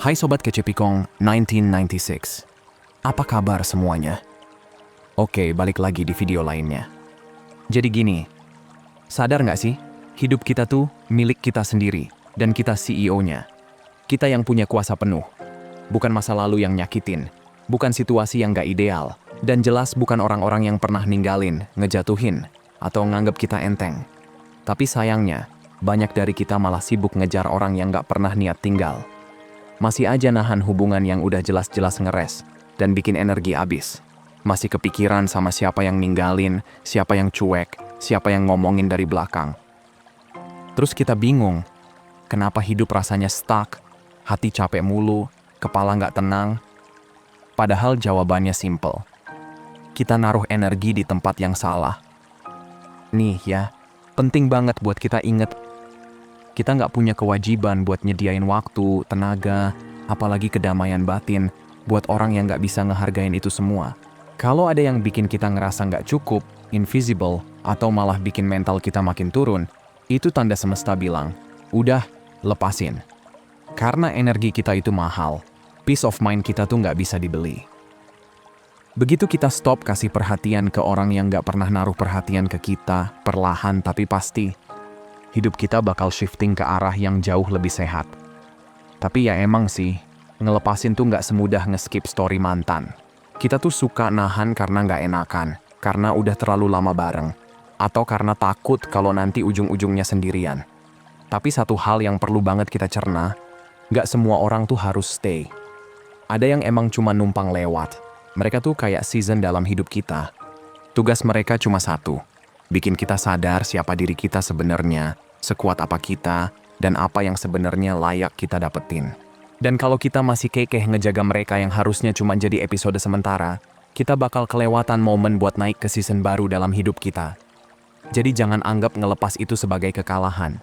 Hai Sobat Kecepikong 1996. Apa kabar semuanya? Oke, balik lagi di video lainnya. Jadi gini, sadar nggak sih? Hidup kita tuh milik kita sendiri, dan kita CEO-nya. Kita yang punya kuasa penuh. Bukan masa lalu yang nyakitin, bukan situasi yang nggak ideal, dan jelas bukan orang-orang yang pernah ninggalin, ngejatuhin, atau nganggap kita enteng. Tapi sayangnya, banyak dari kita malah sibuk ngejar orang yang nggak pernah niat tinggal. Masih aja nahan hubungan yang udah jelas-jelas ngeres dan bikin energi habis. Masih kepikiran sama siapa yang ninggalin, siapa yang cuek, siapa yang ngomongin dari belakang. Terus kita bingung, kenapa hidup rasanya stuck, hati capek mulu, kepala nggak tenang. Padahal jawabannya simple. Kita naruh energi di tempat yang salah. Nih ya, penting banget buat kita inget. Kita nggak punya kewajiban buat nyediain waktu, tenaga, apalagi kedamaian batin buat orang yang nggak bisa ngehargain itu semua. Kalau ada yang bikin kita ngerasa nggak cukup, invisible, atau malah bikin mental kita makin turun, itu tanda semesta bilang, udah, lepasin. Karena energi kita itu mahal, peace of mind kita tuh nggak bisa dibeli. Begitu kita stop kasih perhatian ke orang yang nggak pernah naruh perhatian ke kita, perlahan tapi pasti, hidup kita bakal shifting ke arah yang jauh lebih sehat. Tapi ya emang sih, ngelepasin tuh nggak semudah nge-skip story mantan. Kita tuh suka nahan karena nggak enakan, karena udah terlalu lama bareng, atau karena takut kalau nanti ujung-ujungnya sendirian. Tapi satu hal yang perlu banget kita cerna, nggak semua orang tuh harus stay. Ada yang emang cuma numpang lewat. Mereka tuh kayak season dalam hidup kita. Tugas mereka cuma satu, bikin kita sadar siapa diri kita sebenarnya, sekuat apa kita, dan apa yang sebenarnya layak kita dapetin. Dan kalau kita masih kekeh ngejaga mereka yang harusnya cuma jadi episode sementara, kita bakal kelewatan momen buat naik ke season baru dalam hidup kita. Jadi jangan anggap ngelepas itu sebagai kekalahan.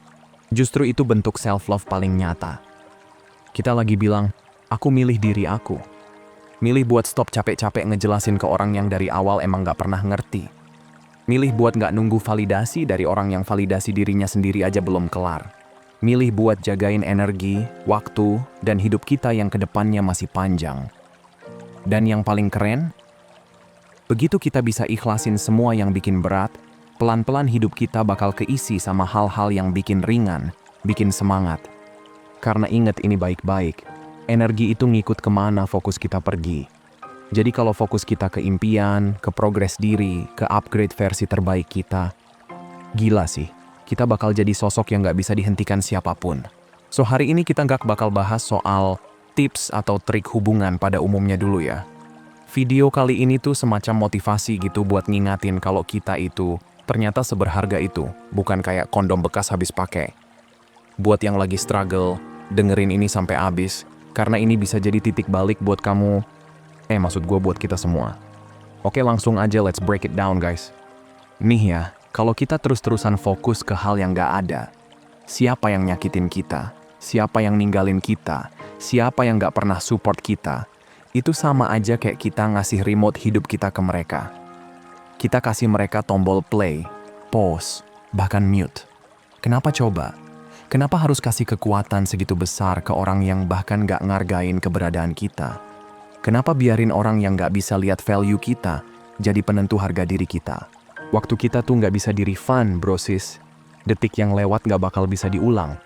Justru itu bentuk self-love paling nyata. Kita lagi bilang, aku milih diri aku. Milih buat stop capek-capek ngejelasin ke orang yang dari awal emang gak pernah ngerti. Milih buat gak nunggu validasi dari orang yang validasi dirinya sendiri aja belum kelar. Milih buat jagain energi, waktu, dan hidup kita yang kedepannya masih panjang. Dan yang paling keren, begitu kita bisa ikhlasin semua yang bikin berat, pelan-pelan hidup kita bakal keisi sama hal-hal yang bikin ringan, bikin semangat. Karena inget ini baik-baik, energi itu ngikut kemana fokus kita pergi. Jadi kalau fokus kita ke impian, ke progres diri, ke upgrade versi terbaik kita, gila sih, kita bakal jadi sosok yang gak bisa dihentikan siapapun. So hari ini kita gak bakal bahas soal tips atau trik hubungan pada umumnya dulu ya. Video kali ini tuh semacam motivasi gitu buat ngingatin kalau kita itu ternyata seberharga itu, bukan kayak kondom bekas habis pakai. Buat yang lagi struggle, dengerin ini sampai habis, karena ini bisa jadi titik balik buat kamu. Maksud gue buat kita semua. Oke, langsung aja let's break it down guys. Nih ya, kalau kita terus-terusan fokus ke hal yang gak ada, siapa yang nyakitin kita, siapa yang ninggalin kita, siapa yang gak pernah support kita, itu sama aja kayak kita ngasih remote hidup kita ke mereka. Kita kasih mereka tombol play, pause, bahkan mute. Kenapa coba? Kenapa harus kasih kekuatan segitu besar ke orang yang bahkan gak ngargain keberadaan kita? Kenapa biarin orang yang gak bisa lihat value kita jadi penentu harga diri kita? Waktu kita tuh gak bisa di-refund, bro sis. Detik yang lewat gak bakal bisa diulang.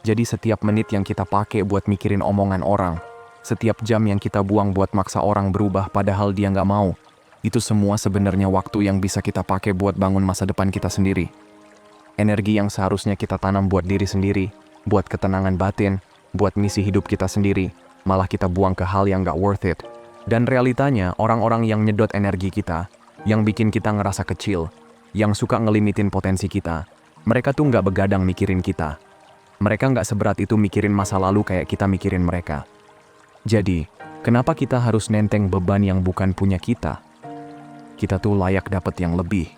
Jadi setiap menit yang kita pakai buat mikirin omongan orang, setiap jam yang kita buang buat maksa orang berubah padahal dia gak mau, itu semua sebenarnya waktu yang bisa kita pakai buat bangun masa depan kita sendiri. Energi yang seharusnya kita tanam buat diri sendiri, buat ketenangan batin, buat misi hidup kita sendiri, malah kita buang ke hal yang gak worth it. Dan realitanya, orang-orang yang nyedot energi kita, yang bikin kita ngerasa kecil, yang suka ngelimitin potensi kita, mereka tuh gak begadang mikirin kita. Mereka gak seberat itu mikirin masa lalu kayak kita mikirin mereka. Jadi, kenapa kita harus nenteng beban yang bukan punya kita? Kita tuh layak dapet yang lebih.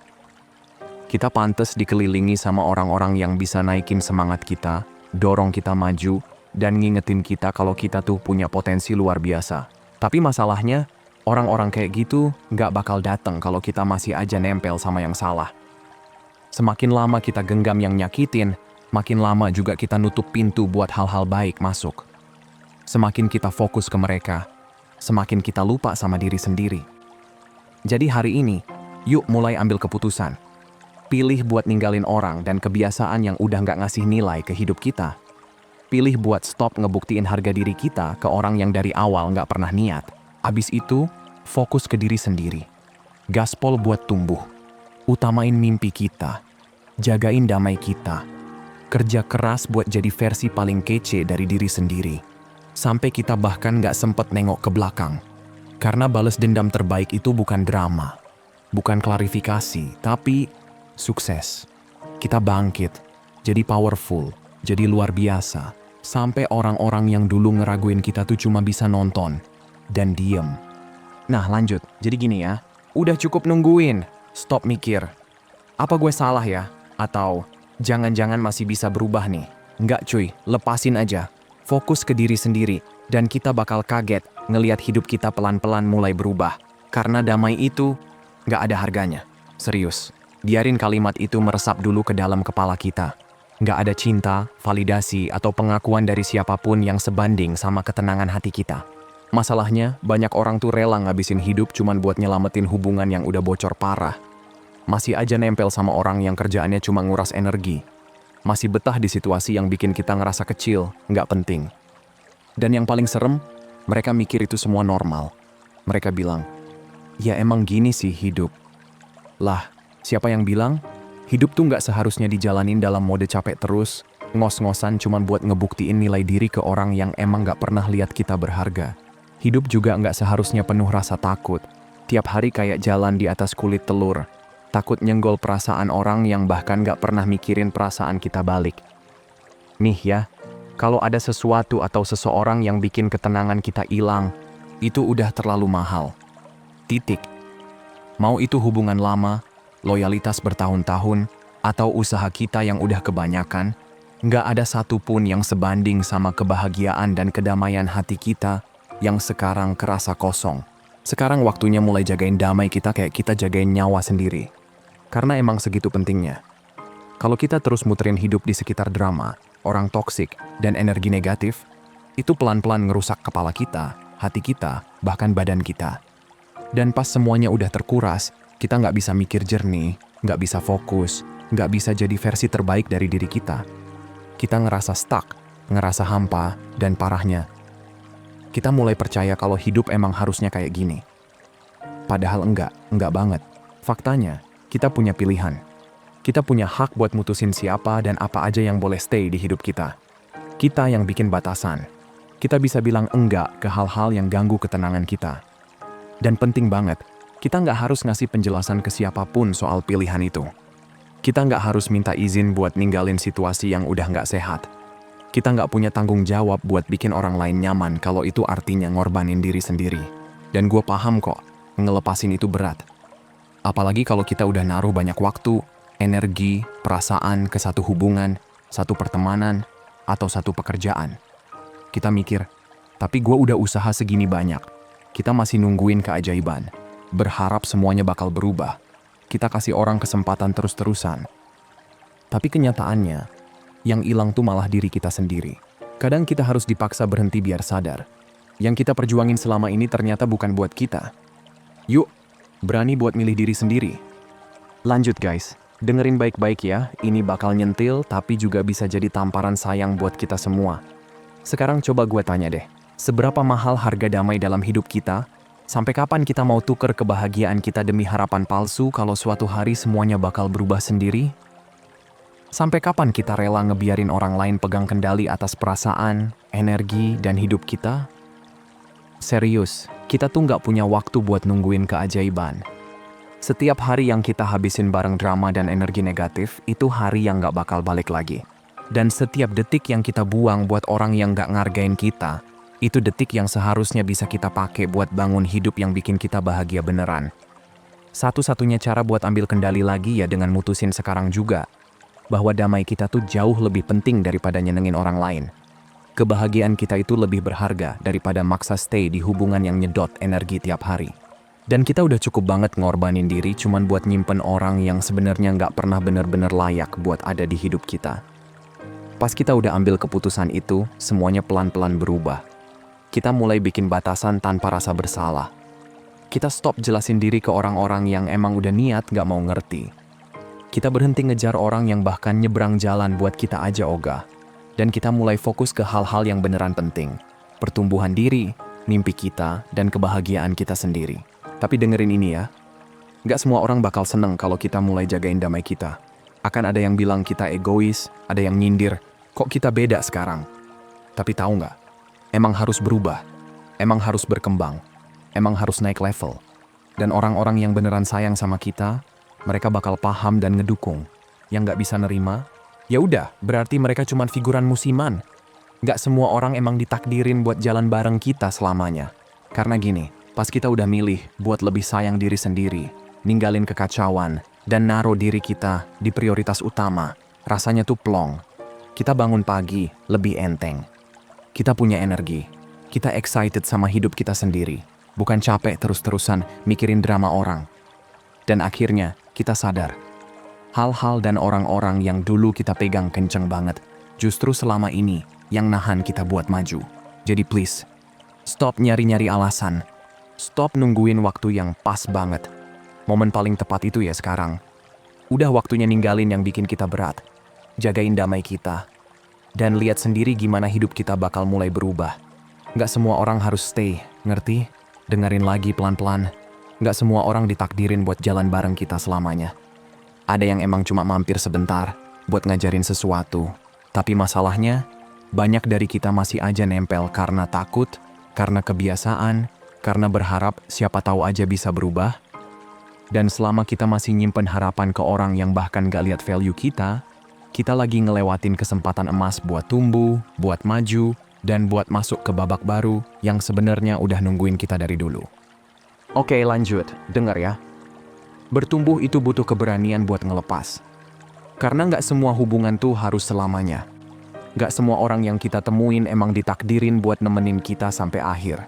Kita pantas dikelilingi sama orang-orang yang bisa naikin semangat kita, dorong kita maju, dan ngingetin kita kalau kita tuh punya potensi luar biasa. Tapi masalahnya, orang-orang kayak gitu nggak bakal datang kalau kita masih aja nempel sama yang salah. Semakin lama kita genggam yang nyakitin, makin lama juga kita nutup pintu buat hal-hal baik masuk. Semakin kita fokus ke mereka, semakin kita lupa sama diri sendiri. Jadi hari ini, yuk mulai ambil keputusan. Pilih buat ninggalin orang dan kebiasaan yang udah nggak ngasih nilai ke hidup kita. Pilih buat stop ngebuktiin harga diri kita ke orang yang dari awal nggak pernah niat. Abis itu, fokus ke diri sendiri. Gaspol buat tumbuh. Utamain mimpi kita. Jagain damai kita. Kerja keras buat jadi versi paling kece dari diri sendiri. Sampai kita bahkan nggak sempet nengok ke belakang. Karena balas dendam terbaik itu bukan drama. Bukan klarifikasi, tapi sukses. Kita bangkit. Jadi powerful. Jadi luar biasa. Sampai orang-orang yang dulu ngeraguin kita tuh cuma bisa nonton dan diem. Nah lanjut, jadi gini ya. Udah cukup nungguin. Stop mikir. Apa gue salah ya? Atau jangan-jangan masih bisa berubah nih? Enggak cuy, lepasin aja. Fokus ke diri sendiri. Dan kita bakal kaget ngelihat hidup kita pelan-pelan mulai berubah. Karena damai itu nggak ada harganya. Serius. Biarin kalimat itu meresap dulu ke dalam kepala kita. Nggak ada cinta, validasi, atau pengakuan dari siapapun yang sebanding sama ketenangan hati kita. Masalahnya, banyak orang tuh rela ngabisin hidup cuman buat nyelamatin hubungan yang udah bocor parah. Masih aja nempel sama orang yang kerjaannya cuma nguras energi. Masih betah di situasi yang bikin kita ngerasa kecil, nggak penting. Dan yang paling serem, mereka mikir itu semua normal. Mereka bilang, ya emang gini sih hidup. Lah, siapa yang bilang? Hidup tuh nggak seharusnya dijalanin dalam mode capek terus, ngos-ngosan cuman buat ngebuktiin nilai diri ke orang yang emang nggak pernah lihat kita berharga. Hidup juga nggak seharusnya penuh rasa takut. Tiap hari kayak jalan di atas kulit telur. Takut nyenggol perasaan orang yang bahkan nggak pernah mikirin perasaan kita balik. Nih ya, kalau ada sesuatu atau seseorang yang bikin ketenangan kita hilang, itu udah terlalu mahal. Titik. Mau itu hubungan lama, loyalitas bertahun-tahun, atau usaha kita yang udah kebanyakan, nggak ada satupun yang sebanding sama kebahagiaan dan kedamaian hati kita yang sekarang kerasa kosong. Sekarang waktunya mulai jagain damai kita kayak kita jagain nyawa sendiri. Karena emang segitu pentingnya. Kalau kita terus muterin hidup di sekitar drama, orang toksik, dan energi negatif, itu pelan-pelan ngerusak kepala kita, hati kita, bahkan badan kita. Dan pas semuanya udah terkuras, kita nggak bisa mikir jernih, nggak bisa fokus, nggak bisa jadi versi terbaik dari diri kita. Kita ngerasa stuck, ngerasa hampa, dan parahnya, kita mulai percaya kalau hidup emang harusnya kayak gini. Padahal enggak banget. Faktanya, kita punya pilihan. Kita punya hak buat mutusin siapa dan apa aja yang boleh stay di hidup kita. Kita yang bikin batasan. Kita bisa bilang enggak ke hal-hal yang ganggu ketenangan kita. Dan penting banget, kita nggak harus ngasih penjelasan ke siapapun soal pilihan itu. Kita nggak harus minta izin buat ninggalin situasi yang udah nggak sehat. Kita nggak punya tanggung jawab buat bikin orang lain nyaman kalau itu artinya ngorbanin diri sendiri. Dan gue paham kok, ngelepasin itu berat. Apalagi kalau kita udah naruh banyak waktu, energi, perasaan ke satu hubungan, satu pertemanan, atau satu pekerjaan. Kita mikir, tapi gue udah usaha segini banyak. Kita masih nungguin keajaiban. Berharap semuanya bakal berubah. Kita kasih orang kesempatan terus-terusan. Tapi kenyataannya, yang hilang tuh malah diri kita sendiri. Kadang kita harus dipaksa berhenti biar sadar. Yang kita perjuangin selama ini ternyata bukan buat kita. Yuk, berani buat milih diri sendiri. Lanjut guys, dengerin baik-baik ya. Ini bakal nyentil tapi juga bisa jadi tamparan sayang buat kita semua. Sekarang coba gue tanya deh, seberapa mahal harga damai dalam hidup kita? Sampai kapan kita mau tuker kebahagiaan kita demi harapan palsu kalau suatu hari semuanya bakal berubah sendiri? Sampai kapan kita rela ngebiarin orang lain pegang kendali atas perasaan, energi, dan hidup kita? Serius, kita tuh nggak punya waktu buat nungguin keajaiban. Setiap hari yang kita habisin bareng drama dan energi negatif, itu hari yang nggak bakal balik lagi. Dan setiap detik yang kita buang buat orang yang nggak ngargain kita, itu detik yang seharusnya bisa kita pakai buat bangun hidup yang bikin kita bahagia beneran. Satu-satunya cara buat ambil kendali lagi ya dengan mutusin sekarang juga, bahwa damai kita tuh jauh lebih penting daripada nyenengin orang lain. Kebahagiaan kita itu lebih berharga daripada maksa stay di hubungan yang nyedot energi tiap hari. Dan kita udah cukup banget ngorbanin diri cuman buat nyimpen orang yang sebenarnya nggak pernah bener-bener layak buat ada di hidup kita. Pas kita udah ambil keputusan itu, semuanya pelan-pelan berubah. Kita mulai bikin batasan tanpa rasa bersalah. Kita stop jelasin diri ke orang-orang yang emang udah niat gak mau ngerti. Kita berhenti ngejar orang yang bahkan nyebrang jalan buat kita aja ogah. Dan kita mulai fokus ke hal-hal yang beneran penting. Pertumbuhan diri, mimpi kita, dan kebahagiaan kita sendiri. Tapi dengerin ini ya. Gak semua orang bakal seneng kalau kita mulai jagain damai kita. Akan ada yang bilang kita egois, ada yang nyindir. Kok kita beda sekarang? Tapi tahu nggak? Emang harus berubah. Emang harus berkembang. Emang harus naik level. Dan orang-orang yang beneran sayang sama kita, mereka bakal paham dan ngedukung. Yang nggak bisa nerima, ya udah, berarti mereka cuma figuran musiman. Nggak semua orang emang ditakdirin buat jalan bareng kita selamanya. Karena gini, pas kita udah milih buat lebih sayang diri sendiri, ninggalin kekacauan, dan naruh diri kita di prioritas utama, rasanya tuh plong. Kita bangun pagi lebih enteng. Kita punya energi. Kita excited sama hidup kita sendiri. Bukan capek terus-terusan mikirin drama orang. Dan akhirnya kita sadar. Hal-hal dan orang-orang yang dulu kita pegang kenceng banget, justru selama ini yang nahan kita buat maju. Jadi please, stop nyari-nyari alasan. Stop nungguin waktu yang pas banget. Momen paling tepat itu ya sekarang. Udah waktunya ninggalin yang bikin kita berat. Jagain damai kita. Dan lihat sendiri gimana hidup kita bakal mulai berubah. Nggak semua orang harus stay, ngerti? Dengerin lagi pelan-pelan. Nggak semua orang ditakdirin buat jalan bareng kita selamanya. Ada yang emang cuma mampir sebentar buat ngajarin sesuatu. Tapi masalahnya, banyak dari kita masih aja nempel karena takut, karena kebiasaan, karena berharap siapa tahu aja bisa berubah. Dan selama kita masih nyimpen harapan ke orang yang bahkan gak lihat value kita lagi ngelewatin kesempatan emas buat tumbuh, buat maju, dan buat masuk ke babak baru yang sebenarnya udah nungguin kita dari dulu. Oke, lanjut. Dengar ya. Bertumbuh itu butuh keberanian buat ngelepas. Karena nggak semua hubungan tuh harus selamanya. Nggak semua orang yang kita temuin emang ditakdirin buat nemenin kita sampai akhir.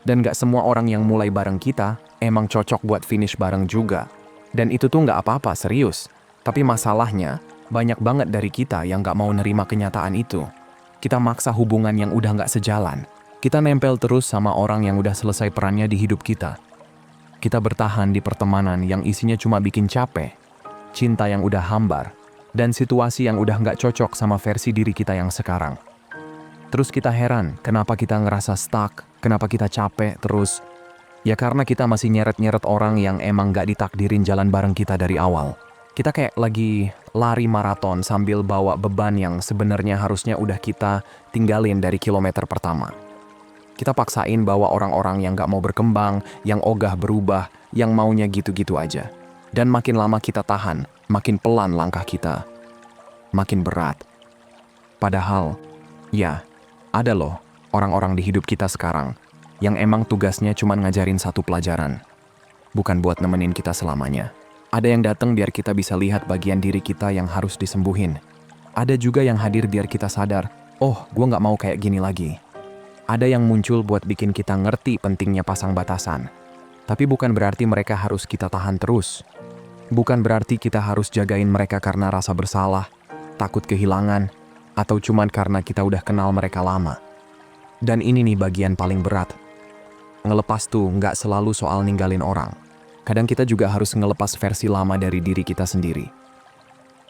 Dan nggak semua orang yang mulai bareng kita emang cocok buat finish bareng juga. Dan itu tuh nggak apa-apa, serius. Tapi masalahnya, banyak banget dari kita yang nggak mau nerima kenyataan itu. Kita maksa hubungan yang udah nggak sejalan. Kita nempel terus sama orang yang udah selesai perannya di hidup kita. Kita bertahan di pertemanan yang isinya cuma bikin capek, cinta yang udah hambar, dan situasi yang udah nggak cocok sama versi diri kita yang sekarang. Terus kita heran, kenapa kita ngerasa stuck, kenapa kita capek terus. Ya karena kita masih nyeret-nyeret orang yang emang nggak ditakdirin jalan bareng kita dari awal. Kita kayak lagi lari maraton sambil bawa beban yang sebenarnya harusnya udah kita tinggalin dari kilometer pertama. Kita paksain bawa orang-orang yang gak mau berkembang, yang ogah berubah, yang maunya gitu-gitu aja. Dan makin lama kita tahan, makin pelan langkah kita. Makin berat. Padahal, ya, ada loh orang-orang di hidup kita sekarang yang emang tugasnya cuma ngajarin satu pelajaran. Bukan buat nemenin kita selamanya. Ada yang datang biar kita bisa lihat bagian diri kita yang harus disembuhin. Ada juga yang hadir biar kita sadar, oh, gue gak mau kayak gini lagi. Ada yang muncul buat bikin kita ngerti pentingnya pasang batasan. Tapi bukan berarti mereka harus kita tahan terus. Bukan berarti kita harus jagain mereka karena rasa bersalah, takut kehilangan, atau cuman karena kita udah kenal mereka lama. Dan ini nih bagian paling berat. Ngelepas tuh gak selalu soal ninggalin orang. Kadang kita juga harus ngelepas versi lama dari diri kita sendiri.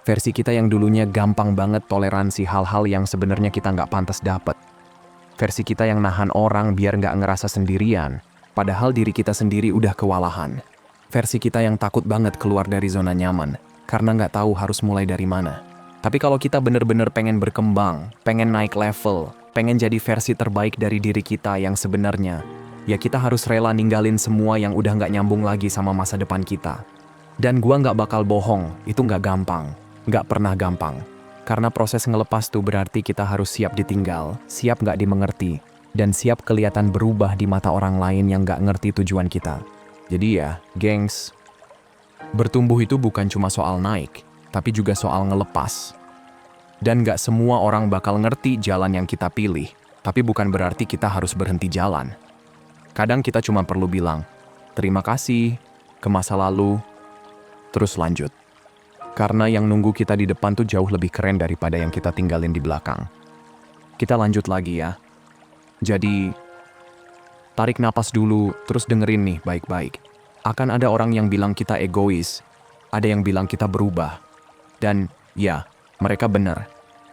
Versi kita yang dulunya gampang banget toleransi hal-hal yang sebenarnya kita nggak pantas dapet. Versi kita yang nahan orang biar nggak ngerasa sendirian, padahal diri kita sendiri udah kewalahan. Versi kita yang takut banget keluar dari zona nyaman, karena nggak tahu harus mulai dari mana. Tapi kalau kita bener-bener pengen berkembang, pengen naik level, pengen jadi versi terbaik dari diri kita yang sebenarnya, ya kita harus rela ninggalin semua yang udah nggak nyambung lagi sama masa depan kita. Dan gua nggak bakal bohong, itu nggak gampang. Nggak pernah gampang. Karena proses ngelepas tuh berarti kita harus siap ditinggal, siap nggak dimengerti, dan siap kelihatan berubah di mata orang lain yang nggak ngerti tujuan kita. Jadi ya, gengs, bertumbuh itu bukan cuma soal naik, tapi juga soal ngelepas. Dan nggak semua orang bakal ngerti jalan yang kita pilih, tapi bukan berarti kita harus berhenti jalan. Kadang kita cuma perlu bilang, terima kasih, ke masa lalu, terus lanjut. Karena yang nunggu kita di depan tuh jauh lebih keren daripada yang kita tinggalin di belakang. Kita lanjut lagi ya. Jadi, Tarik napas dulu, terus dengerin nih baik-baik. Akan ada orang yang bilang kita egois, ada yang bilang kita berubah. Dan ya, mereka benar.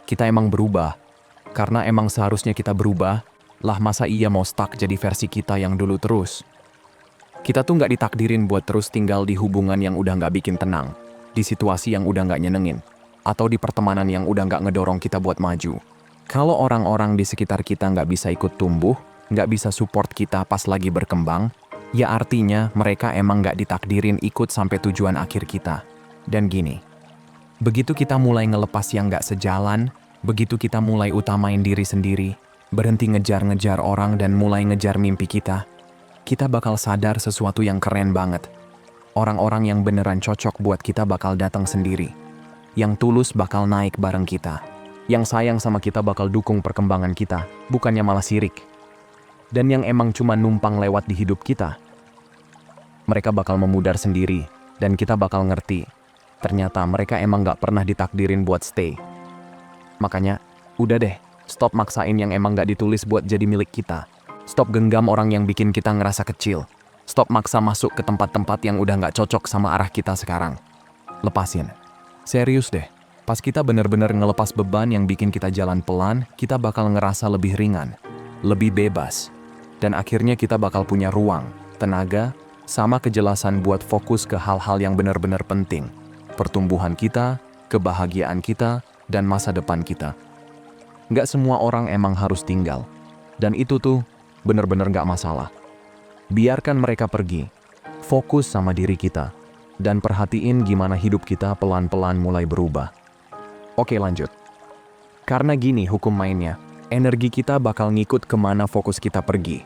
Kita emang berubah. Karena emang seharusnya kita berubah, lah masa iya mau stuck jadi versi kita yang dulu terus. Kita tuh nggak ditakdirin buat terus tinggal di hubungan yang udah nggak bikin tenang, di situasi yang udah nggak nyenengin, atau di pertemanan yang udah nggak ngedorong kita buat maju. Kalau orang-orang di sekitar kita nggak bisa ikut tumbuh, nggak bisa support kita pas lagi berkembang, ya artinya mereka emang nggak ditakdirin ikut sampai tujuan akhir kita. Dan gini, begitu kita mulai ngelepas yang nggak sejalan, begitu kita mulai utamain diri sendiri, berhenti ngejar-ngejar orang dan mulai ngejar mimpi kita bakal sadar sesuatu yang keren banget. Orang-orang yang beneran cocok buat kita bakal datang sendiri. Yang tulus bakal naik bareng kita. Yang sayang sama kita bakal dukung perkembangan kita, bukannya malah sirik. Dan yang emang cuma numpang lewat di hidup kita, mereka bakal memudar sendiri, dan kita bakal ngerti, ternyata mereka emang gak pernah ditakdirin buat stay. Makanya, udah deh, stop maksain yang emang gak ditulis buat jadi milik kita. Stop genggam orang yang bikin kita ngerasa kecil. Stop maksa masuk ke tempat-tempat yang udah gak cocok sama arah kita sekarang. Lepasin. Serius deh, pas kita bener-bener ngelepas beban yang bikin kita jalan pelan, kita bakal ngerasa lebih ringan, lebih bebas. Dan akhirnya kita bakal punya ruang, tenaga, sama kejelasan buat fokus ke hal-hal yang benar-benar penting. Pertumbuhan kita, kebahagiaan kita, dan masa depan kita. Nggak semua orang emang harus tinggal. Dan itu tuh benar-benar nggak masalah. Biarkan mereka pergi. Fokus sama diri kita. Dan perhatiin gimana hidup kita pelan-pelan mulai berubah. Oke, lanjut. Karena gini hukum mainnya. Energi kita bakal ngikut kemana fokus kita pergi.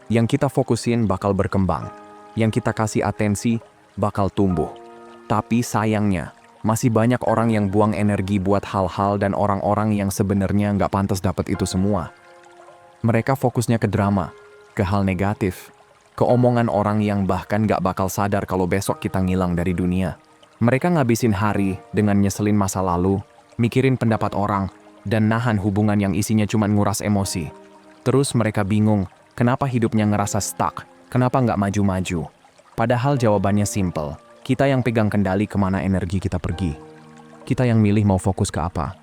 Yang kita fokusin bakal berkembang. Yang kita kasih atensi bakal tumbuh. Tapi sayangnya, masih banyak orang yang buang energi buat hal-hal dan orang-orang yang sebenarnya nggak pantas dapat itu semua. Mereka fokusnya ke drama, ke hal negatif, ke omongan orang yang bahkan nggak bakal sadar kalau besok kita ngilang dari dunia. Mereka ngabisin hari dengan nyeselin masa lalu, mikirin pendapat orang, dan nahan hubungan yang isinya cuma nguras emosi. Terus mereka bingung, kenapa hidupnya ngerasa stuck, kenapa nggak maju-maju. Padahal jawabannya simple, kita yang pegang kendali kemana energi kita pergi. Kita yang milih mau fokus ke apa.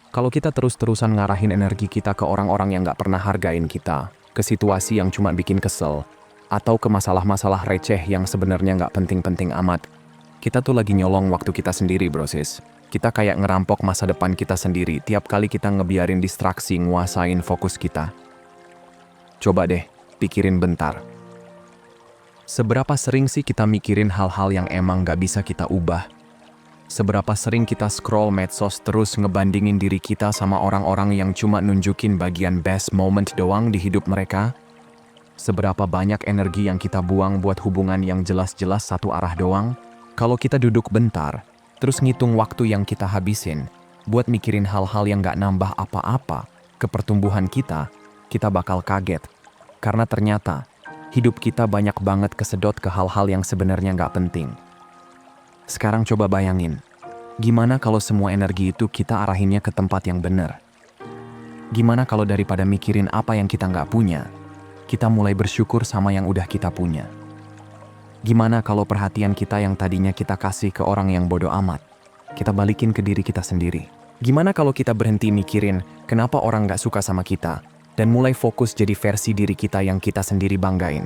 Kalau kita terus-terusan ngarahin energi kita ke orang-orang yang nggak pernah hargain kita, ke situasi yang cuma bikin kesel, atau ke masalah-masalah receh yang sebenarnya nggak penting-penting amat, kita tuh lagi nyolong waktu kita sendiri, brosis. Kita kayak ngerampok masa depan kita sendiri tiap kali kita ngebiarin distraksi nguasain fokus kita. Coba deh, pikirin bentar. Seberapa sering sih kita mikirin hal-hal yang emang gak bisa kita ubah? Seberapa sering kita scroll medsos terus ngebandingin diri kita sama orang-orang yang cuma nunjukin bagian best moment doang di hidup mereka? Seberapa banyak energi yang kita buang buat hubungan yang jelas-jelas satu arah doang? Kalau kita duduk bentar, terus ngitung waktu yang kita habisin buat mikirin hal-hal yang gak nambah apa-apa ke pertumbuhan kita bakal kaget. Karena ternyata hidup kita banyak banget kesedot ke hal-hal yang sebenarnya gak penting. Sekarang coba bayangin, gimana kalau semua energi itu kita arahinnya ke tempat yang benar? Gimana kalau daripada mikirin apa yang kita gak punya, kita mulai bersyukur sama yang udah kita punya? Gimana kalau perhatian kita yang tadinya kita kasih ke orang yang bodoh amat, kita balikin ke diri kita sendiri? Gimana kalau kita berhenti mikirin kenapa orang gak suka sama kita, dan mulai fokus jadi versi diri kita yang kita sendiri banggain?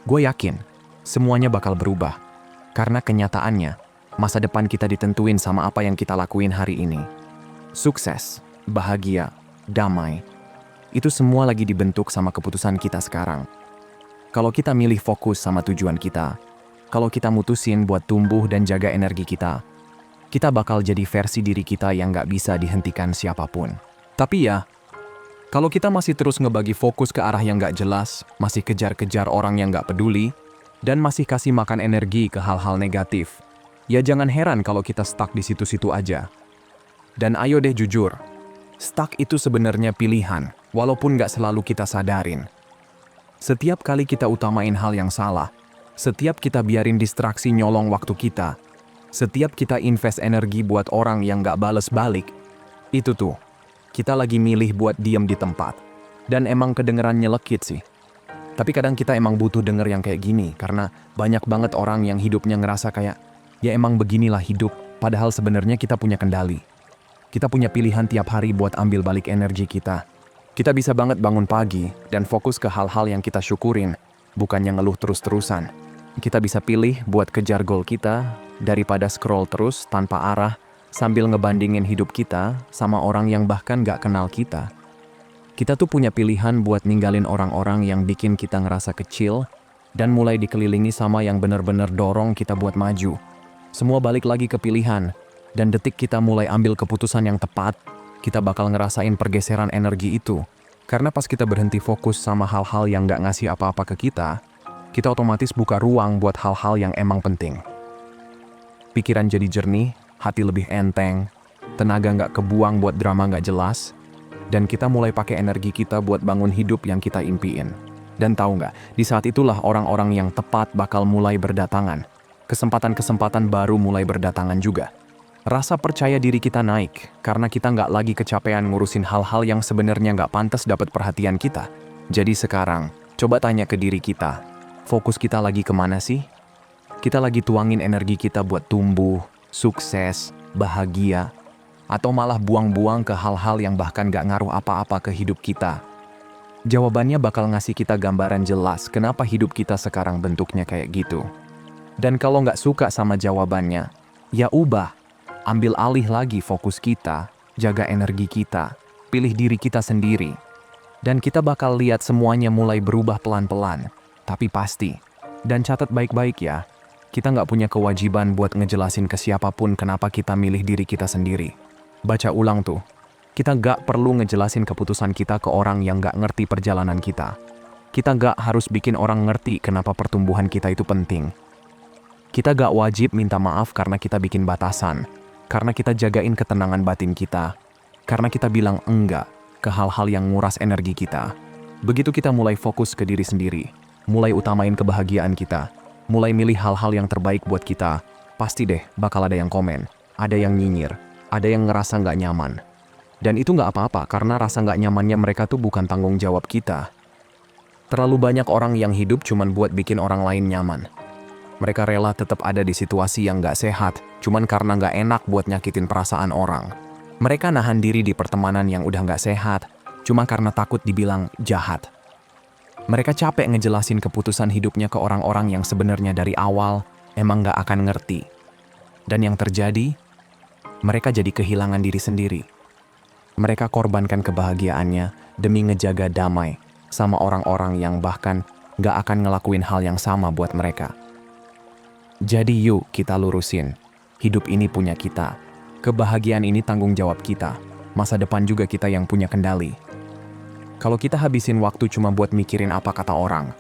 Gue yakin, semuanya bakal berubah. Karena kenyataannya, masa depan kita ditentuin sama apa yang kita lakuin hari ini. Sukses, bahagia, damai, itu semua lagi dibentuk sama keputusan kita sekarang. Kalau kita milih fokus sama tujuan kita, kalau kita mutusin buat tumbuh dan jaga energi kita bakal jadi versi diri kita yang gak bisa dihentikan siapapun. Tapi ya, kalau kita masih terus ngebagi fokus ke arah yang gak jelas, masih kejar-kejar orang yang gak peduli, dan masih kasih makan energi ke hal-hal negatif, ya jangan heran kalau kita stuck di situ-situ aja. Dan ayo deh jujur, stuck itu sebenarnya pilihan, walaupun gak selalu kita sadarin. Setiap kali kita utamain hal yang salah, setiap kita biarin distraksi nyolong waktu kita, setiap kita invest energi buat orang yang gak bales balik, itu tuh, kita lagi milih buat diem di tempat. Dan emang kedengeran nyelekit sih. Tapi kadang kita emang butuh denger yang kayak gini, karena banyak banget orang yang hidupnya ngerasa kayak, ya emang beginilah hidup, padahal sebenarnya kita punya kendali. Kita punya pilihan tiap hari buat ambil balik energi kita. Kita bisa banget bangun pagi dan fokus ke hal-hal yang kita syukurin, bukannya ngeluh terus-terusan. Kita bisa pilih buat kejar goal kita, daripada scroll terus tanpa arah, sambil ngebandingin hidup kita sama orang yang bahkan gak kenal kita. Kita tuh punya pilihan buat ninggalin orang-orang yang bikin kita ngerasa kecil dan mulai dikelilingi sama yang bener-bener dorong kita buat maju. Semua balik lagi ke pilihan, dan detik kita mulai ambil keputusan yang tepat, kita bakal ngerasain pergeseran energi itu. Karena pas kita berhenti fokus sama hal-hal yang gak ngasih apa-apa ke kita otomatis buka ruang buat hal-hal yang emang penting. Pikiran jadi jernih, hati lebih enteng, tenaga gak kebuang buat drama gak jelas, dan kita mulai pakai energi kita buat bangun hidup yang kita impiin. Dan tahu nggak, di saat itulah orang-orang yang tepat bakal mulai berdatangan. Kesempatan-kesempatan baru mulai berdatangan juga. Rasa percaya diri kita naik, karena kita nggak lagi kecapean ngurusin hal-hal yang sebenarnya nggak pantas dapat perhatian kita. Jadi sekarang, coba tanya ke diri kita, fokus kita lagi kemana sih? Kita lagi tuangin energi kita buat tumbuh, sukses, bahagia, atau malah buang-buang ke hal-hal yang bahkan gak ngaruh apa-apa ke hidup kita? Jawabannya bakal ngasih kita gambaran jelas kenapa hidup kita sekarang bentuknya kayak gitu. Dan kalau gak suka sama jawabannya, ya ubah. Ambil alih lagi fokus kita, jaga energi kita, pilih diri kita sendiri. Dan kita bakal lihat semuanya mulai berubah pelan-pelan, tapi pasti. Dan catat baik-baik ya, kita gak punya kewajiban buat ngejelasin ke siapapun kenapa kita milih diri kita sendiri. Baca ulang tuh, kita gak perlu ngejelasin keputusan kita ke orang yang gak ngerti perjalanan kita. Kita gak harus bikin orang ngerti kenapa pertumbuhan kita itu penting. Kita gak wajib minta maaf karena kita bikin batasan, karena kita jagain ketenangan batin kita, karena kita bilang enggak ke hal-hal yang nguras energi kita. Begitu kita mulai fokus ke diri sendiri, mulai utamain kebahagiaan kita, mulai milih hal-hal yang terbaik buat kita, pasti deh bakal ada yang komen, ada yang nyinyir, ada yang ngerasa nggak nyaman. Dan itu nggak apa-apa karena rasa nggak nyamannya mereka tuh bukan tanggung jawab kita. Terlalu banyak orang yang hidup cuman buat bikin orang lain nyaman. Mereka rela tetap ada di situasi yang nggak sehat, cuman karena nggak enak buat nyakitin perasaan orang. Mereka nahan diri di pertemanan yang udah nggak sehat, cuma karena takut dibilang jahat. Mereka capek ngejelasin keputusan hidupnya ke orang-orang yang sebenarnya dari awal emang nggak akan ngerti. Dan yang terjadi, mereka jadi kehilangan diri sendiri. Mereka korbankan kebahagiaannya demi ngejaga damai sama orang-orang yang bahkan gak akan ngelakuin hal yang sama buat mereka. Jadi yuk kita lurusin. Hidup ini punya kita. Kebahagiaan ini tanggung jawab kita. Masa depan juga kita yang punya kendali. Kalau kita habisin waktu cuma buat mikirin apa kata orang,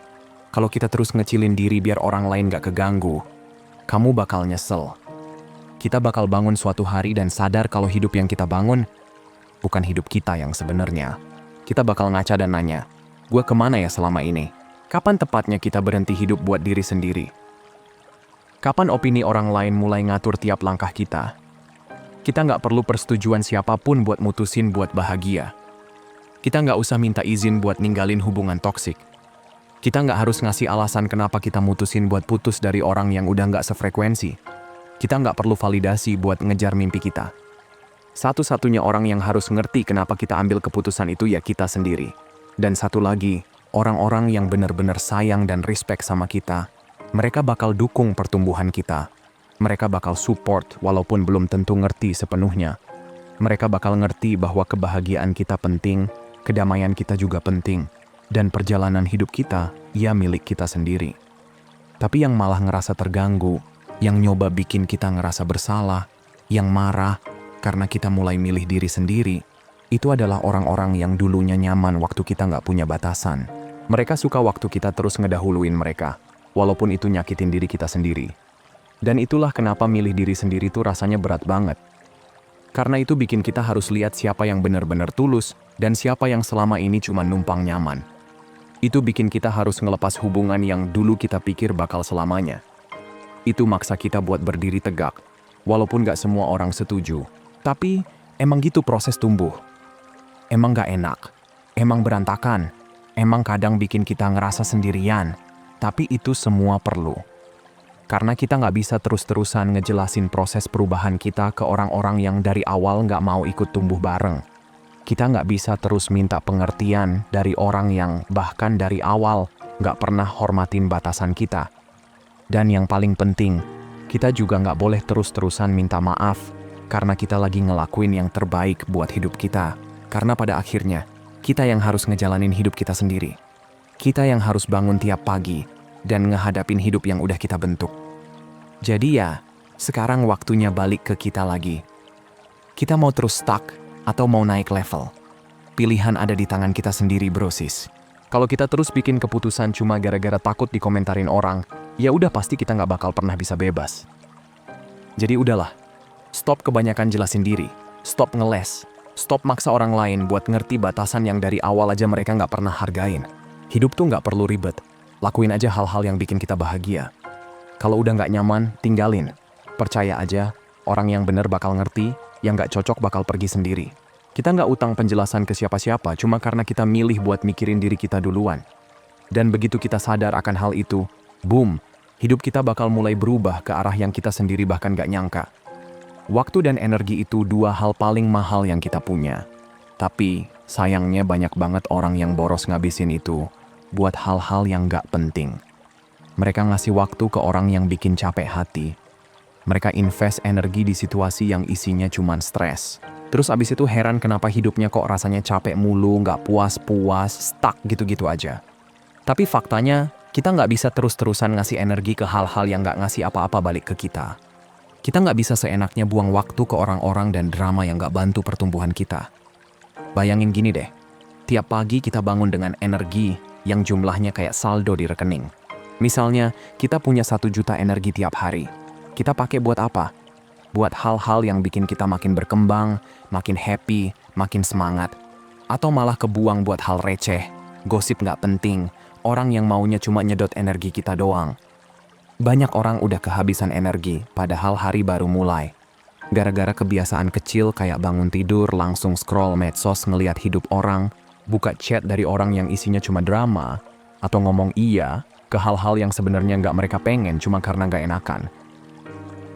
kalau kita terus ngecilin diri biar orang lain gak keganggu, kamu bakal nyesel. Kita bakal bangun suatu hari dan sadar kalau hidup yang kita bangun bukan hidup kita yang sebenarnya. Kita bakal ngaca dan nanya, gue kemana ya selama ini? Kapan tepatnya kita berhenti hidup buat diri sendiri? Kapan opini orang lain mulai ngatur tiap langkah kita? Kita nggak perlu persetujuan siapapun buat mutusin buat bahagia. Kita nggak usah minta izin buat ninggalin hubungan toksik. Kita nggak harus ngasih alasan kenapa kita mutusin buat putus dari orang yang udah nggak sefrekuensi. Kita nggak perlu validasi buat ngejar mimpi kita. Satu-satunya orang yang harus ngerti kenapa kita ambil keputusan itu ya kita sendiri. Dan satu lagi, orang-orang yang benar-benar sayang dan respect sama kita, mereka bakal dukung pertumbuhan kita. Mereka bakal support walaupun belum tentu ngerti sepenuhnya. Mereka bakal ngerti bahwa kebahagiaan kita penting, kedamaian kita juga penting, dan perjalanan hidup kita, ya milik kita sendiri. Tapi yang malah ngerasa terganggu, yang nyoba bikin kita ngerasa bersalah, yang marah karena kita mulai milih diri sendiri, itu adalah orang-orang yang dulunya nyaman waktu kita nggak punya batasan. Mereka suka waktu kita terus ngedahuluin mereka, walaupun itu nyakitin diri kita sendiri. Dan itulah kenapa milih diri sendiri tuh rasanya berat banget. Karena itu bikin kita harus lihat siapa yang benar-benar tulus dan siapa yang selama ini cuma numpang nyaman. Itu bikin kita harus ngelepas hubungan yang dulu kita pikir bakal selamanya. Itu maksa kita buat berdiri tegak, walaupun gak semua orang setuju. Tapi emang gitu proses tumbuh. Emang gak enak, emang berantakan, Emang kadang bikin kita ngerasa sendirian, tapi itu semua perlu. Karena kita nggak bisa terus-terusan ngejelasin proses perubahan kita ke orang-orang yang dari awal nggak mau ikut tumbuh bareng. Kita nggak bisa terus minta pengertian dari orang yang bahkan dari awal nggak pernah hormatin batasan kita. Dan yang paling penting, kita juga nggak boleh terus-terusan minta maaf karena kita lagi ngelakuin yang terbaik buat hidup kita. Karena pada akhirnya, kita yang harus ngejalanin hidup kita sendiri. Kita yang harus bangun tiap pagi dan ngehadapin hidup yang udah kita bentuk. Jadi ya, sekarang waktunya balik ke kita lagi. Kita mau terus stuck atau mau naik level? Pilihan ada di tangan kita sendiri, brosis. Kalau kita terus bikin keputusan cuma gara-gara takut dikomentarin orang, ya udah pasti kita nggak bakal pernah bisa bebas. Jadi udahlah, stop kebanyakan jelasin diri, stop ngeles, stop maksa orang lain buat ngerti batasan yang dari awal aja mereka nggak pernah hargain. Hidup tuh nggak perlu ribet, lakuin aja hal-hal yang bikin kita bahagia. Kalau udah nggak nyaman, tinggalin. Percaya aja, orang yang bener bakal ngerti, yang nggak cocok bakal pergi sendiri. Kita nggak utang penjelasan ke siapa-siapa cuma karena kita milih buat mikirin diri kita duluan. Dan begitu kita sadar akan hal itu, boom, hidup kita bakal mulai berubah ke arah yang kita sendiri bahkan nggak nyangka. Waktu dan energi itu dua hal paling mahal yang kita punya. Tapi sayangnya banyak banget orang yang boros ngabisin itu buat hal-hal yang nggak penting. Mereka ngasih waktu ke orang yang bikin capek hati. Mereka invest energi di situasi yang isinya cuman stres. Terus abis itu heran kenapa hidupnya kok rasanya capek mulu, nggak puas-puas, stuck gitu-gitu aja. Tapi faktanya, kita nggak bisa terus-terusan ngasih energi ke hal-hal yang nggak ngasih apa-apa balik ke kita. Kita nggak bisa seenaknya buang waktu ke orang-orang dan drama yang nggak bantu pertumbuhan kita. Bayangin gini deh, tiap pagi kita bangun dengan energi yang jumlahnya kayak saldo di rekening. Misalnya, kita punya 1 juta energi tiap hari. Kita pakai buat apa? Buat hal-hal yang bikin kita makin berkembang, makin happy, makin semangat. Atau malah kebuang buat hal receh, gosip nggak penting, orang yang maunya cuma nyedot energi kita doang. Banyak orang udah kehabisan energi, padahal hari baru mulai. Gara-gara kebiasaan kecil kayak bangun tidur, langsung scroll medsos ngeliat hidup orang, buka chat dari orang yang isinya cuma drama, atau ngomong iya ke hal-hal yang sebenarnya nggak mereka pengen cuma karena nggak enakan.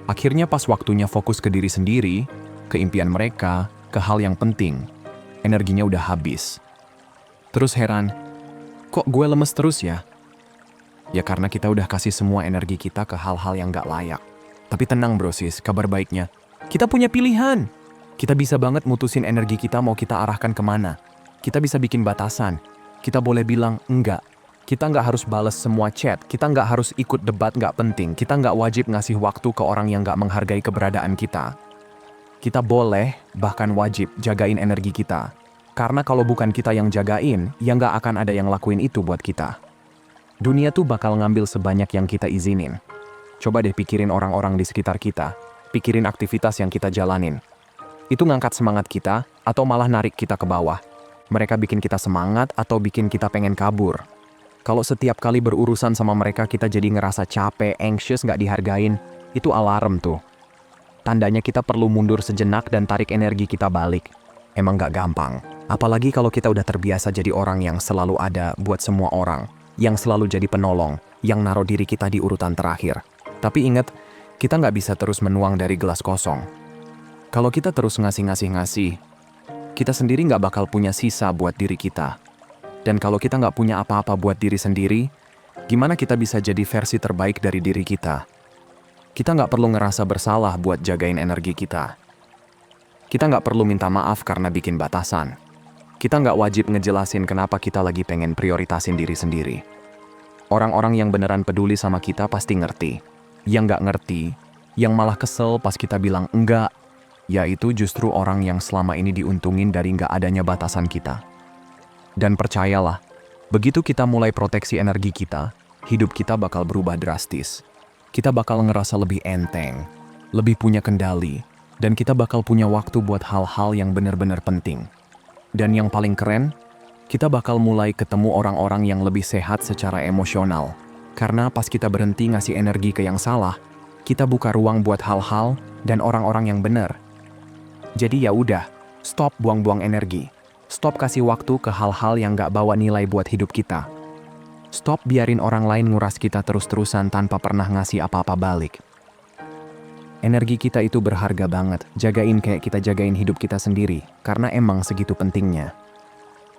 Akhirnya pas waktunya fokus ke diri sendiri, ke impian mereka, ke hal yang penting, energinya udah habis. Terus heran, kok gue lemes terus ya? Ya karena kita udah kasih semua energi kita ke hal-hal yang gak layak. Tapi tenang brosis, kabar baiknya, kita punya pilihan. Kita bisa banget mutusin energi kita mau kita arahkan kemana. Kita bisa bikin batasan. Kita boleh bilang enggak. Kita nggak harus bales semua chat, kita nggak harus ikut debat nggak penting, kita nggak wajib ngasih waktu ke orang yang nggak menghargai keberadaan kita. Kita boleh, bahkan wajib, jagain energi kita. Karena kalau bukan kita yang jagain, ya nggak akan ada yang lakuin itu buat kita. Dunia tuh bakal ngambil sebanyak yang kita izinin. Coba deh pikirin orang-orang di sekitar kita, pikirin aktivitas yang kita jalanin. Itu ngangkat semangat kita, atau malah narik kita ke bawah. Mereka bikin kita semangat, atau bikin kita pengen kabur. Kalau setiap kali berurusan sama mereka kita jadi ngerasa capek, anxious, nggak dihargain, itu alarm tuh. Tandanya kita perlu mundur sejenak dan tarik energi kita balik. Emang nggak gampang. Apalagi kalau kita udah terbiasa jadi orang yang selalu ada buat semua orang, yang selalu jadi penolong, yang naruh diri kita di urutan terakhir. Tapi ingat, kita nggak bisa terus menuang dari gelas kosong. Kalau kita terus ngasih, kita sendiri nggak bakal punya sisa buat diri kita. Dan kalau kita nggak punya apa-apa buat diri sendiri, gimana kita bisa jadi versi terbaik dari diri kita? Kita nggak perlu ngerasa bersalah buat jagain energi kita. Kita nggak perlu minta maaf karena bikin batasan. Kita nggak wajib ngejelasin kenapa kita lagi pengen prioritasin diri sendiri. Orang-orang yang beneran peduli sama kita pasti ngerti. Yang nggak ngerti, yang malah kesel pas kita bilang enggak, yaitu justru orang yang selama ini diuntungin dari nggak adanya batasan kita. Dan percayalah, begitu kita mulai proteksi energi kita, hidup kita bakal berubah drastis. Kita bakal ngerasa lebih enteng, lebih punya kendali, dan kita bakal punya waktu buat hal-hal yang benar-benar penting. Dan yang paling keren, kita bakal mulai ketemu orang-orang yang lebih sehat secara emosional. Karena pas kita berhenti ngasih energi ke yang salah, kita buka ruang buat hal-hal dan orang-orang yang benar. Jadi ya udah, stop buang-buang energi. Stop kasih waktu ke hal-hal yang gak bawa nilai buat hidup kita. Stop biarin orang lain nguras kita terus-terusan tanpa pernah ngasih apa-apa balik. Energi kita itu berharga banget, jagain kayak kita jagain hidup kita sendiri, karena emang segitu pentingnya.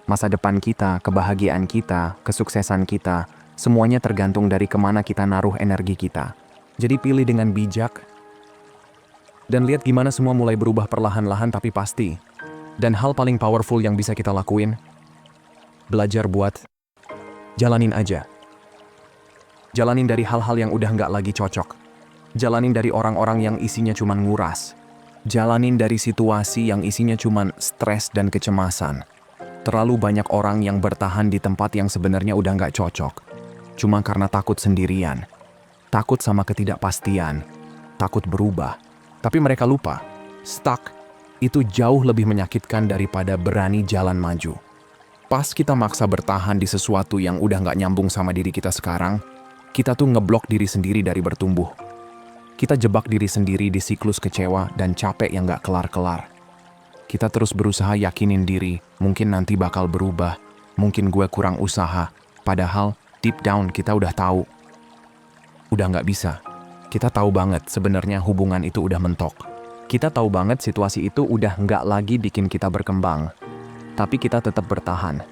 Masa depan kita, kebahagiaan kita, kesuksesan kita, semuanya tergantung dari kemana kita naruh energi kita. Jadi pilih dengan bijak, dan lihat gimana semua mulai berubah perlahan-lahan tapi pasti. Dan hal paling powerful yang bisa kita lakuin, belajar buat jalanin aja. Jalanin dari hal-hal yang udah nggak lagi cocok. Jalanin dari orang-orang yang isinya cuman nguras. Jalanin dari situasi yang isinya cuman stres dan kecemasan. Terlalu banyak orang yang bertahan di tempat yang sebenarnya udah nggak cocok. Cuma karena takut sendirian. Takut sama ketidakpastian. Takut berubah. Tapi mereka lupa, stuck itu jauh lebih menyakitkan daripada berani jalan maju. Pas kita maksa bertahan di sesuatu yang udah nggak nyambung sama diri kita sekarang, kita tuh ngeblok diri sendiri dari bertumbuh. Kita jebak diri sendiri di siklus kecewa dan capek yang nggak kelar-kelar. Kita terus berusaha yakinin diri, mungkin nanti bakal berubah, mungkin gue kurang usaha, padahal deep down kita udah tahu. Udah nggak bisa. Kita tahu banget sebenarnya hubungan itu udah mentok. Kita tahu banget situasi itu udah nggak lagi bikin kita berkembang. Tapi kita tetap bertahan.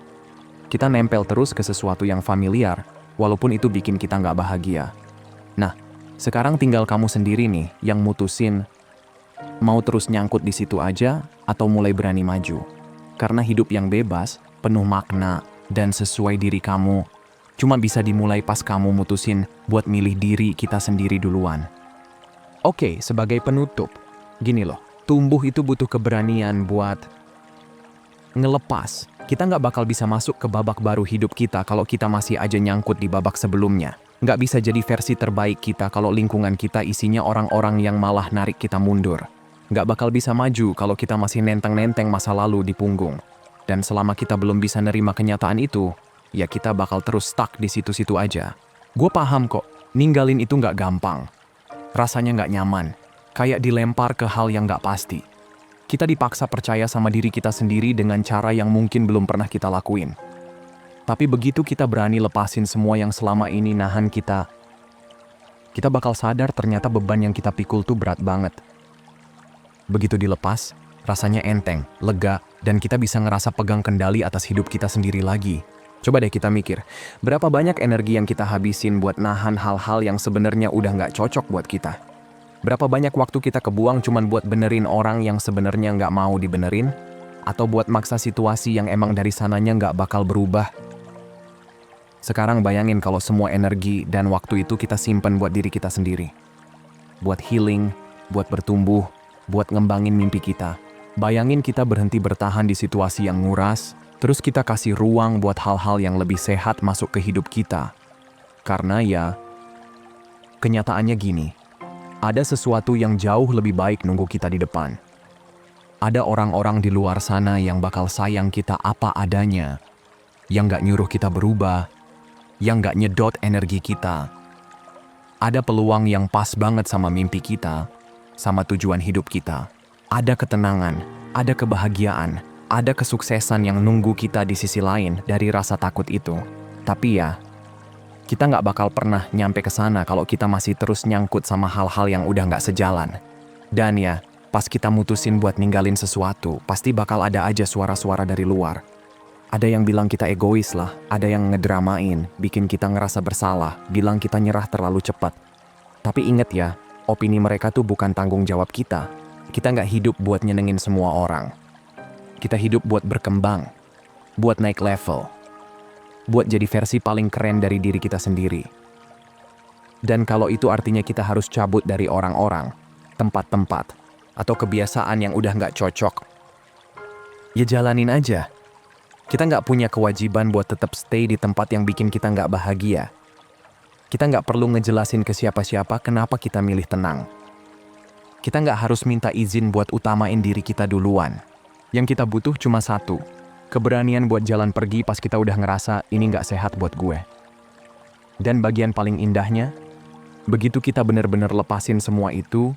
Kita nempel terus ke sesuatu yang familiar, walaupun itu bikin kita nggak bahagia. Nah, sekarang tinggal kamu sendiri nih yang mutusin mau terus nyangkut di situ aja atau mulai berani maju. Karena hidup yang bebas, penuh makna, dan sesuai diri kamu, cuma bisa dimulai pas kamu mutusin buat milih diri kita sendiri duluan. Oke, sebagai penutup, gini loh, tumbuh itu butuh keberanian buat ngelepas. Kita nggak bakal bisa masuk ke babak baru hidup kita kalau kita masih aja nyangkut di babak sebelumnya. Nggak bisa jadi versi terbaik kita kalau lingkungan kita isinya orang-orang yang malah narik kita mundur. Nggak bakal bisa maju kalau kita masih nenteng-nenteng masa lalu di punggung. Dan selama kita belum bisa nerima kenyataan itu, ya kita bakal terus stuck di situ-situ aja. Gue paham kok, ninggalin itu nggak gampang. Rasanya nggak nyaman. Kayak dilempar ke hal yang gak pasti. Kita dipaksa percaya sama diri kita sendiri dengan cara yang mungkin belum pernah kita lakuin. Tapi begitu kita berani lepasin semua yang selama ini nahan kita, kita bakal sadar ternyata beban yang kita pikul tuh berat banget. Begitu dilepas, rasanya enteng, lega, dan kita bisa ngerasa pegang kendali atas hidup kita sendiri lagi. Coba deh kita mikir, berapa banyak energi yang kita habisin buat nahan hal-hal yang sebenarnya udah gak cocok buat kita. Berapa banyak waktu kita kebuang cuman buat benerin orang yang sebenarnya nggak mau dibenerin? Atau buat maksa situasi yang emang dari sananya nggak bakal berubah? Sekarang bayangin kalau semua energi dan waktu itu kita simpen buat diri kita sendiri. Buat healing, buat bertumbuh, buat ngembangin mimpi kita. Bayangin kita berhenti bertahan di situasi yang nguras, terus kita kasih ruang buat hal-hal yang lebih sehat masuk ke hidup kita. Karena ya, kenyataannya gini. Ada sesuatu yang jauh lebih baik nunggu kita di depan. Ada orang-orang di luar sana yang bakal sayang kita apa adanya, yang gak nyuruh kita berubah, yang gak nyedot energi kita. Ada peluang yang pas banget sama mimpi kita, sama tujuan hidup kita. Ada ketenangan, ada kebahagiaan, ada kesuksesan yang nunggu kita di sisi lain dari rasa takut itu. Tapi ya, kita nggak bakal pernah nyampe ke sana kalau kita masih terus nyangkut sama hal-hal yang udah nggak sejalan. Dan ya, pas kita mutusin buat ninggalin sesuatu, pasti bakal ada aja suara-suara dari luar. Ada yang bilang kita egois lah, ada yang ngedramain, bikin kita ngerasa bersalah, bilang kita nyerah terlalu cepat. Tapi inget ya, opini mereka tuh bukan tanggung jawab kita. Kita nggak hidup buat nyenengin semua orang. Kita hidup buat berkembang, buat naik level. Buat jadi versi paling keren dari diri kita sendiri. Dan kalau itu artinya kita harus cabut dari orang-orang, tempat-tempat, atau kebiasaan yang udah nggak cocok, ya jalanin aja. Kita nggak punya kewajiban buat tetap stay di tempat yang bikin kita nggak bahagia. Kita nggak perlu ngejelasin ke siapa-siapa kenapa kita milih tenang. Kita nggak harus minta izin buat utamain diri kita duluan. Yang kita butuh cuma satu, keberanian buat jalan pergi pas kita udah ngerasa ini nggak sehat buat gue. Dan bagian paling indahnya, begitu kita bener-bener lepasin semua itu,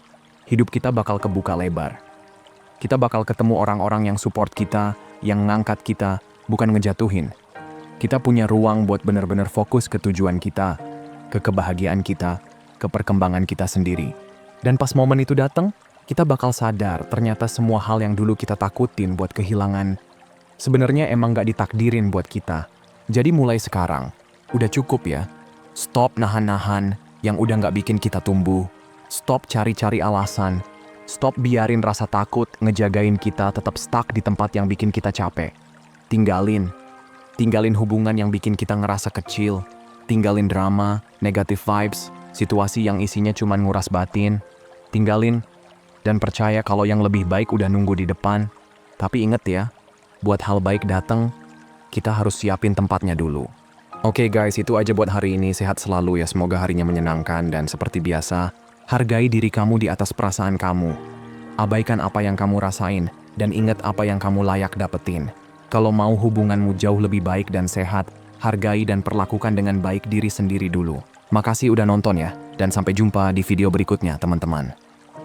hidup kita bakal kebuka lebar. Kita bakal ketemu orang-orang yang support kita, yang ngangkat kita, bukan ngejatuhin. Kita punya ruang buat benar-benar fokus ke tujuan kita, ke kebahagiaan kita, ke perkembangan kita sendiri. Dan pas momen itu datang, kita bakal sadar ternyata semua hal yang dulu kita takutin buat kehilangan, sebenarnya emang gak ditakdirin buat kita. Jadi mulai sekarang, udah cukup ya. Stop nahan-nahan yang udah gak bikin kita tumbuh. Stop cari-cari alasan. Stop biarin rasa takut ngejagain kita tetap stuck di tempat yang bikin kita capek. Tinggalin hubungan yang bikin kita ngerasa kecil. Tinggalin drama, negative vibes, situasi yang isinya cuma nguras batin. Tinggalin dan percaya kalau yang lebih baik udah nunggu di depan. Tapi inget ya, buat hal baik datang, kita harus siapin tempatnya dulu. Oke guys, itu aja buat hari ini. Sehat selalu ya, semoga harinya menyenangkan. Dan seperti biasa, hargai diri kamu di atas perasaan kamu. Abaikan apa yang kamu rasain, dan ingat apa yang kamu layak dapetin. Kalau mau hubunganmu jauh lebih baik dan sehat, hargai dan perlakukan dengan baik diri sendiri dulu. Makasih udah nonton ya, dan sampai jumpa di video berikutnya teman-teman.